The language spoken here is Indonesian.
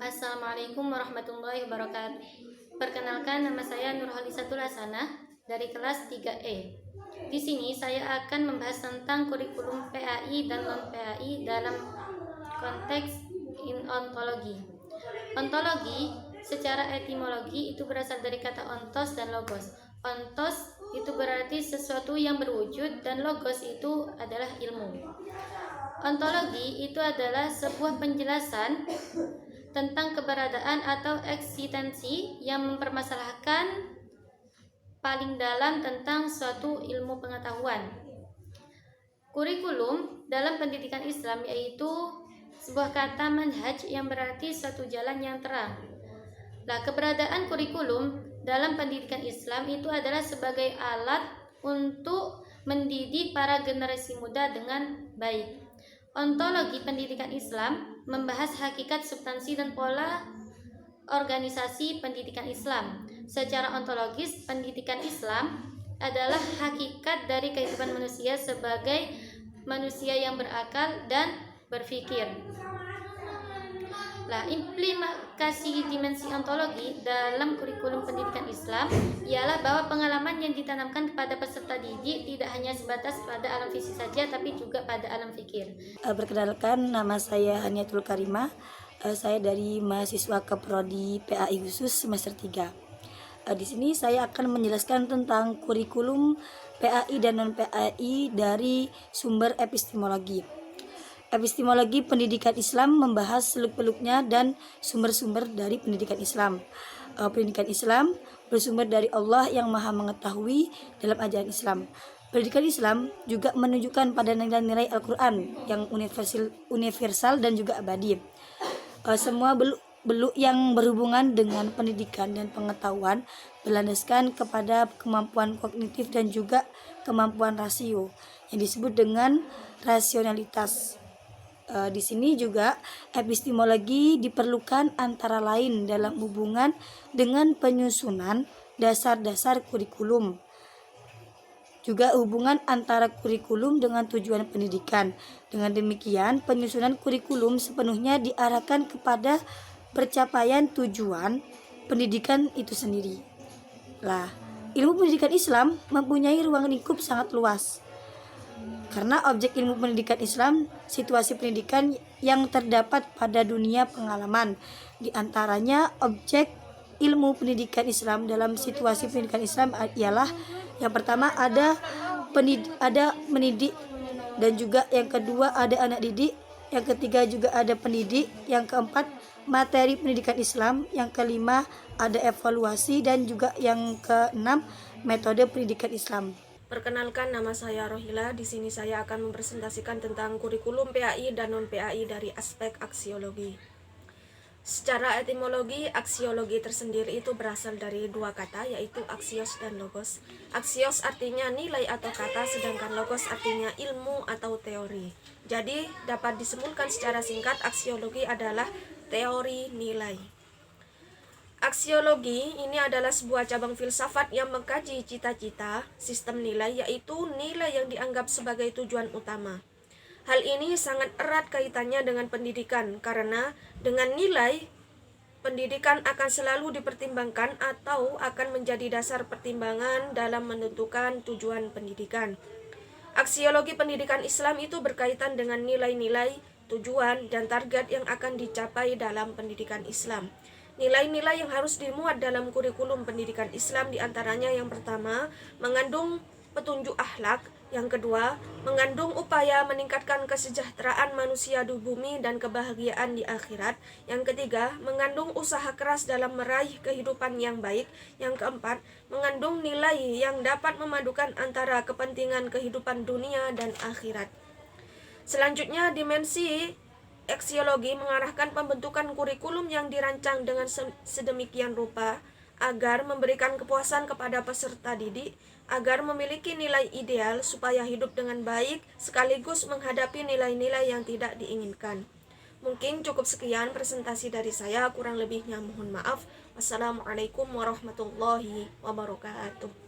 Assalamualaikum warahmatullahi wabarakatuh. Perkenalkan, nama saya Nurhalisatul Hasanah dari kelas 3E. Di sini saya akan membahas tentang kurikulum PAI dan non-PAI dalam konteks ontologi. Ontologi secara etimologi itu berasal dari kata ontos dan logos. Ontos itu berarti sesuatu yang berwujud dan logos itu adalah ilmu. Ontologi itu adalah sebuah penjelasan tentang keberadaan atau eksistensi yang mempermasalahkan paling dalam tentang suatu ilmu pengetahuan. Kurikulum dalam pendidikan Islam yaitu sebuah kata manhaj yang berarti suatu jalan yang terang. Nah, keberadaan kurikulum dalam pendidikan Islam itu adalah sebagai alat untuk mendidik para generasi muda dengan baik. Ontologi pendidikan Islam membahas hakikat, substansi, dan pola organisasi pendidikan Islam. Secara ontologis, pendidikan Islam adalah hakikat dari kehidupan manusia sebagai manusia yang berakal dan berpikir. Nah, implikasi dimensi ontologi dalam kurikulum pendidikan Islam ialah bahwa pengalaman yang ditanamkan kepada peserta didik tidak hanya sebatas pada alam fisik saja, tapi juga pada alam fikir. Perkenalkan, nama saya Haniatul Karimah. Saya dari mahasiswa Keprodi PAI khusus semester 3. Di sini saya akan menjelaskan tentang kurikulum PAI dan non-PAI dari sumber epistemologi. Epistemologi pendidikan Islam membahas seluk-beluknya dan sumber-sumber dari pendidikan Islam. Pendidikan Islam bersumber dari Allah yang Maha Mengetahui dalam ajaran Islam. Pendidikan Islam juga menunjukkan pada nilai-nilai Al-Quran yang universal dan juga abadi. Semua beluk yang berhubungan dengan pendidikan dan pengetahuan berlandaskan kepada kemampuan kognitif dan juga kemampuan rasio yang disebut dengan rasionalitas. Di sini juga epistemologi diperlukan antara lain dalam hubungan dengan penyusunan dasar-dasar kurikulum, juga hubungan antara kurikulum dengan tujuan pendidikan. Dengan demikian, penyusunan kurikulum sepenuhnya diarahkan kepada pencapaian tujuan pendidikan itu sendiri. Ilmu pendidikan Islam mempunyai ruang lingkup sangat luas. Karena objek ilmu pendidikan Islam, situasi pendidikan yang terdapat pada dunia pengalaman. Di antaranya objek ilmu pendidikan Islam dalam situasi pendidikan Islam ialah yang pertama ada mendidik, dan juga yang kedua ada anak didik, yang ketiga juga ada pendidik, yang keempat materi pendidikan Islam, yang kelima ada evaluasi, dan juga yang keenam metode pendidikan Islam. Perkenalkan, nama saya Rohila. Di sini saya akan mempresentasikan tentang kurikulum PAI dan non-PAI dari aspek aksiologi. Secara etimologi, aksiologi tersendiri itu berasal dari dua kata, yaitu aksios dan logos. Aksios artinya nilai atau kata, sedangkan logos artinya ilmu atau teori. Jadi, dapat disimpulkan secara singkat, aksiologi adalah teori nilai. Aksiologi ini adalah sebuah cabang filsafat yang mengkaji cita-cita, sistem nilai, yaitu nilai yang dianggap sebagai tujuan utama. Hal ini sangat erat kaitannya dengan pendidikan, karena dengan nilai, pendidikan akan selalu dipertimbangkan atau akan menjadi dasar pertimbangan dalam menentukan tujuan pendidikan. Aksiologi pendidikan Islam itu berkaitan dengan nilai-nilai, tujuan, dan target yang akan dicapai dalam pendidikan Islam. Nilai-nilai yang harus dimuat dalam kurikulum pendidikan Islam diantaranya yang pertama, mengandung petunjuk akhlak, yang kedua, mengandung upaya meningkatkan kesejahteraan manusia di bumi dan kebahagiaan di akhirat, yang ketiga, mengandung usaha keras dalam meraih kehidupan yang baik, yang keempat, mengandung nilai yang dapat memadukan antara kepentingan kehidupan dunia dan akhirat. Selanjutnya, dimensi aksiologi mengarahkan pembentukan kurikulum yang dirancang dengan sedemikian rupa agar memberikan kepuasan kepada peserta didik, agar memiliki nilai ideal supaya hidup dengan baik sekaligus menghadapi nilai-nilai yang tidak diinginkan. Mungkin cukup sekian presentasi dari saya, kurang lebihnya mohon maaf. Wassalamualaikum warahmatullahi wabarakatuh.